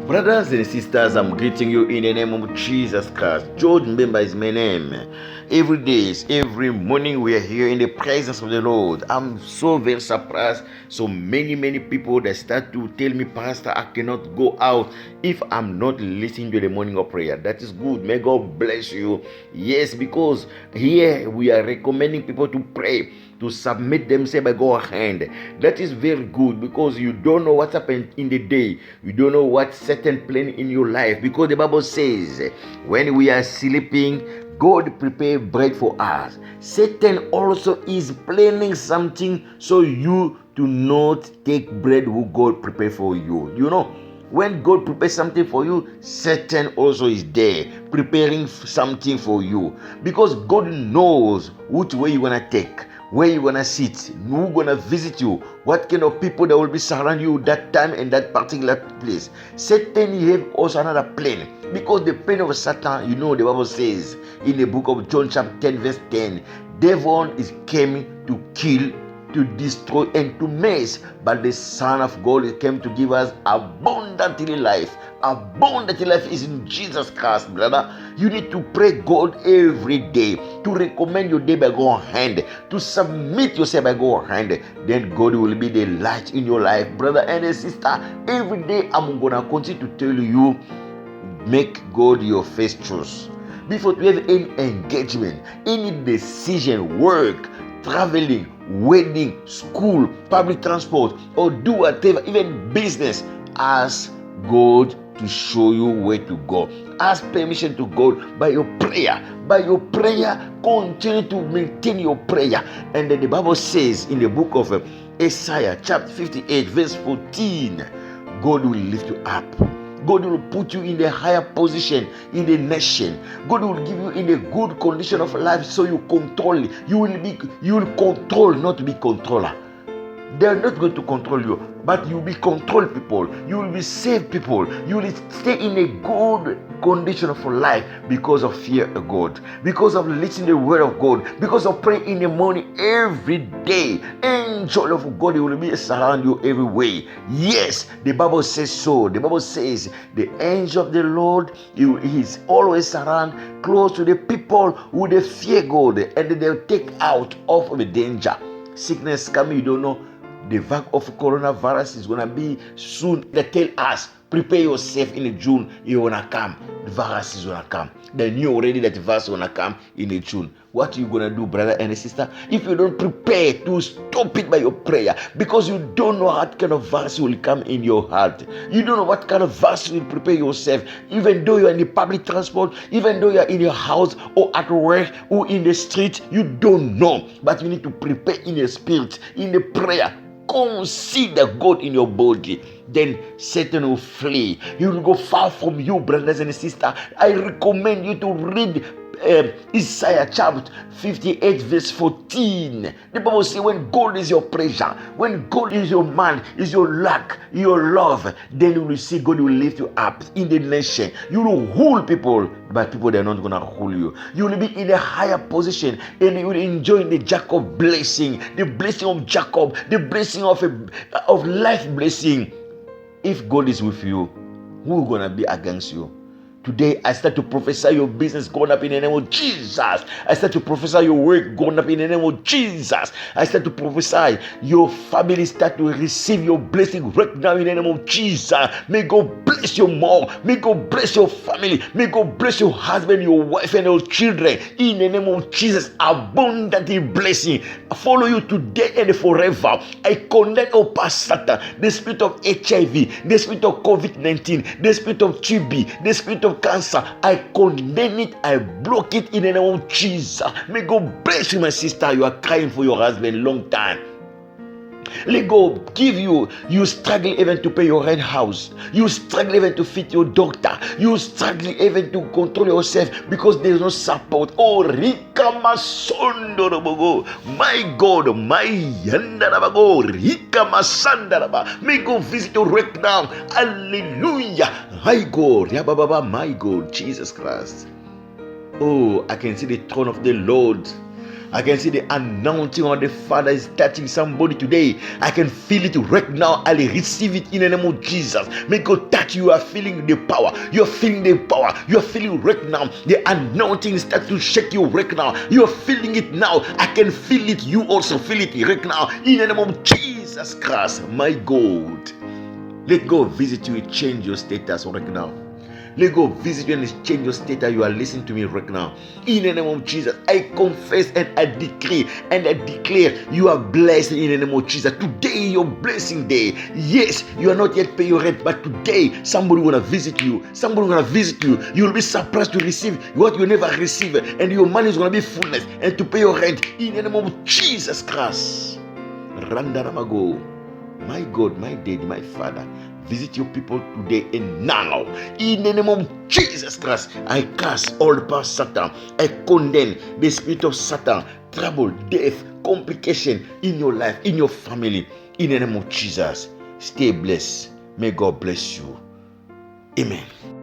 Brothers and sisters, I'm greeting you in the name of Jesus Christ. George Mbemba is my name. Every day, every morning, we are here in the presence of the Lord. I'm so very surprised. So many people that start to tell me, Pastor, I cannot go out if I'm not listening to the morning of prayer. That is good. May God bless you. Yes, because here we are recommending people to pray, to submit themselves by God's hand. That is very good, because you don't know what happened in the day. You don't know what certain plan in your life, because the Bible says when we are sleeping, God prepared bread for us. Satan also is planning something so you do not take bread who God prepared for you. You know, when God prepares something for you, Satan also is there preparing something for you, because God knows which way you're gonna take, where you're gonna sit, who's gonna visit you, what kind of people that will be surrounding you that time and that particular place. Satan have also another plan, because the plan of Satan, you know, the Bible says in the book of John chapter 10 verse 10, devil is came to kill, to destroy, and to mess, but the Son of God came to give us abundantly life. Abundantly life is in Jesus Christ, brother. You need to pray God every day, to recommend your day by God's hand, to submit yourself by God's hand. Then God will be the light in your life, brother and sister. Every day I'm gonna continue to tell you, make God your first choice. Before you have any engagement, any decision, work, traveling, wedding, school, public transport, or do whatever, even business, ask God to show you where to go. Ask permission to God by your prayer. By your prayer, continue to maintain your prayer. And then the Bible says in the book of Isaiah chapter 58 verse 14, God will lift you up. God will put you in a higher position in the nation. God will give you in a good condition of life, so you control. You will control, not to be controller. They are not going to control you, but you will be control people. You will be save people. You will stay in a good condition of life because of fear of God, because of listening to the word of God, because of praying in the morning every day. Angel of God will be surround you every way. Yes, the Bible says so. The Bible says the angel of the Lord, he is always around close to the people who they fear God, and they'll take out of the danger. Sickness coming, you don't know. The vac of coronavirus is going to be soon. They tell us, prepare yourself in June, it's going to come. The virus is going to come. They knew already that the virus is going to come in June. What are you going to do, brother and sister, if you don't prepare to stop it by your prayer? Because you don't know what kind of virus will come in your heart. You don't know what kind of virus will prepare yourself. Even though you're in the public transport, even though you're in your house or at work or in the street, you don't know. But you need to prepare in the spirit, in the prayer. Consider God in your body, then Satan will flee. He will go far from you, brothers and sisters. I recommend you to read Isaiah chapter 58 verse 14. The Bible says, when God is your pleasure, when God is your man, is your luck, your love, then you will see God will lift you up in the nation. You will rule people, but people, they're not going to rule you. You will be in a higher position, and you will enjoy the Jacob blessing, the blessing of Jacob, the blessing of life blessing. If God is with you, who is going to be against you? Today, I start to prophesy your business going up in the name of Jesus. I start to prophesy your work going up in the name of Jesus. I start to prophesy your family start to receive your blessing right now in the name of Jesus. May God bless you more. May God bless your family. May God bless your husband, your wife, and your children. In the name of Jesus, abundantly blessing follow you today and forever. I condemn Satan, the spirit of HIV, the spirit of COVID-19, the spirit of TB, the spirit of cancer. I condemn it. I block it in the name of Jesus. May God bless you, my sister. You are crying for your husband long time. Let God give you. You struggle even to pay your rent house. You struggle even to feed your doctor. You struggle even to control yourself because there is no support. Oh, Rika Masondorobogo. My God, my Yandarabago, Rika Masandaraba. May God visit you right now. Hallelujah. My God, Yababa, my God, Jesus Christ. Oh, I can see the throne of the Lord. I can see the anointing of the Father is touching somebody today. I can feel it right now. I'll receive it in the name of Jesus. May God touch you. You are feeling the power. You're feeling the power. You're feeling right now. The anointing starts to shake you right now. You're feeling it now. I can feel it. You also feel it right now. In the name of Jesus Christ, my God. Let God visit you and change your status right now. Let God visit you and change your status. You are listening to me right now. In the name of Jesus, I confess and I decree and I declare you are blessed in the name of Jesus. Today, your blessing day. Yes, you are not yet paying your rent, but today, somebody will visit you. Somebody will visit you. You will be surprised to receive what you never received, and your money is going to be fullness and to pay your rent in the name of Jesus Christ. Randaramago. My God, my Daddy, my Father, visit your people today and now. In the name of Jesus Christ, I cast all the power of Satan. I condemn the spirit of Satan, trouble, death, complication in your life, in your family. In the name of Jesus, stay blessed. May God bless you. Amen.